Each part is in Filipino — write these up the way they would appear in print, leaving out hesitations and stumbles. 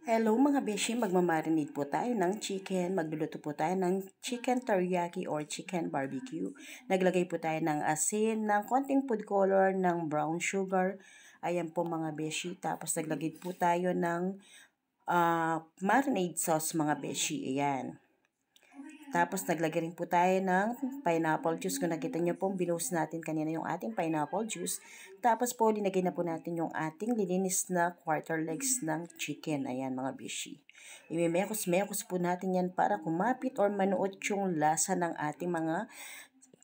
Hello mga beshi, magmamarinate po tayo ng chicken. Magluluto po tayo ng chicken teriyaki or chicken barbecue. Naglagay po tayo ng asin, ng konting food color, ng brown sugar. Ayan po mga beshi. Tapos naglagay po tayo ng marinade sauce mga beshi. Ayan. Tapos naglagay rin po tayo ng pineapple juice. Kung nakita nyo po, binuhos natin kanina yung ating pineapple juice. Tapos po, linagay na po natin yung ating lilinis na quarter legs ng chicken. Ayan mga bishi. Imemekos-mekos po natin yan para kumapit or manuot yung lasa ng ating mga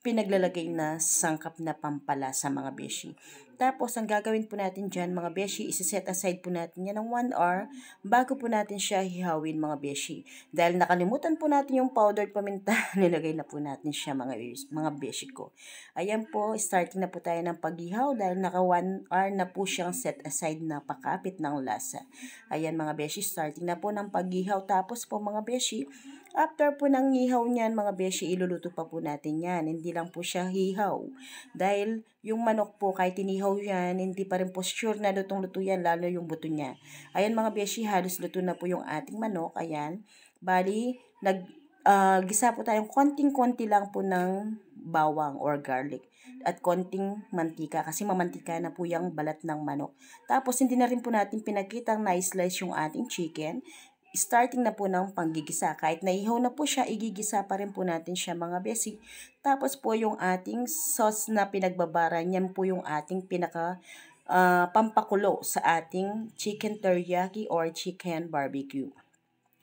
pinaglalagay na sangkap na pampalasa mga beshi. Tapos, ang gagawin po natin dyan mga beshi, isi-set aside po natin yan ng 1 hour bago po natin siya hihawin mga beshi. Dahil nakalimutan po natin yung powdered paminta, nilagay na po natin siya mga beshi ko. Ayan po, starting na po tayo ng paghihaw dahil naka 1 hour na po siyang set aside na pakapit ng lasa. Ayan mga beshi, starting na po ng paghihaw. Tapos po mga beshi, after po ng hihaw niyan, mga beshi, iluluto pa po natin yan. Hindi lang po siya hihaw. Dahil yung manok po, kahit inihaw yan, hindi pa rin po sure na lutong-luto yan, lalo yung buto niya. Ayan mga beshi, halos luto na po yung ating manok. Ayan. Bali, gisa po tayong konting-konti lang po ng bawang or garlic. At konting mantika kasi mamantika na po yung balat ng manok. Tapos, hindi na rin po natin pinakitang na-slice yung ating chicken. Starting na po ng panggigisa. Kahit naihaw na po siya, igigisa pa rin po natin siya mga besi. Tapos po yung ating sauce na pinagbabara, yan po yung ating pinaka pampakulo sa ating chicken teriyaki or chicken barbecue.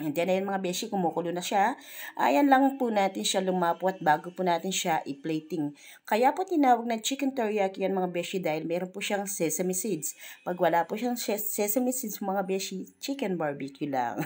And then, ayan mga beshi, kumukulo na siya. Ayan lang po natin siya lumapot bago po natin siya i-plating. Kaya po tinawag na chicken teriyaki yan mga beshi dahil meron po siyang sesame seeds. Pag wala po siyang sesame seeds mga beshi, chicken barbecue lang.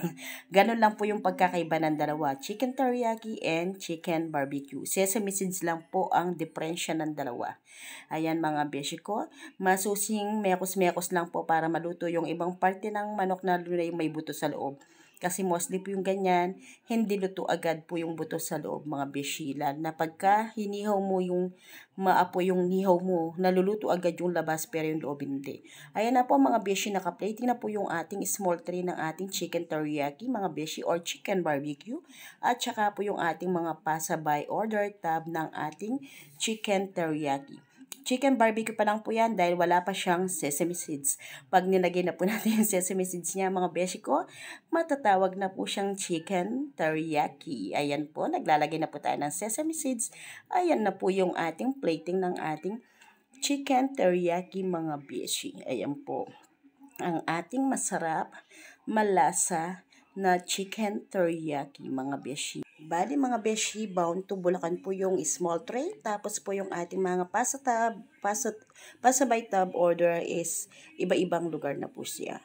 Ganun lang po yung pagkakaiba ng dalawa. Chicken teriyaki and chicken barbecue. Sesame seeds lang po ang diferensya ng dalawa. Ayan mga beshi ko. Masusing mekos-mekos lang po para maluto yung ibang parte ng manok na may buto sa loob. Kasi mostly po yung ganyan, hindi luto agad po yung buto sa loob mga beshila. Na pagka hinihaw mo yung maapoy yung hihaw mo, naluluto agad yung labas pero yung loob hindi. Ayan na po mga beshi, naka-plating na po yung ating small tray ng ating chicken teriyaki mga beshi or chicken barbecue. At saka po yung ating mga pasabay order tab ng ating chicken teriyaki. Chicken barbecue pa lang po yan dahil wala pa siyang sesame seeds. Pag nilagay na po natin yung sesame seeds niya mga beshi ko, matatawag na po siyang chicken teriyaki. Ayan po, naglalagay na po tayo ng sesame seeds. Ayan na po yung ating plating ng ating chicken teriyaki mga beshi. Ayan po, ang ating masarap, malasa na chicken teriyaki mga beshi. Bali mga beshi, bound to Bulacan po yung small tray. Tapos po yung ating mga pasabay tab order is iba-ibang lugar na po siya.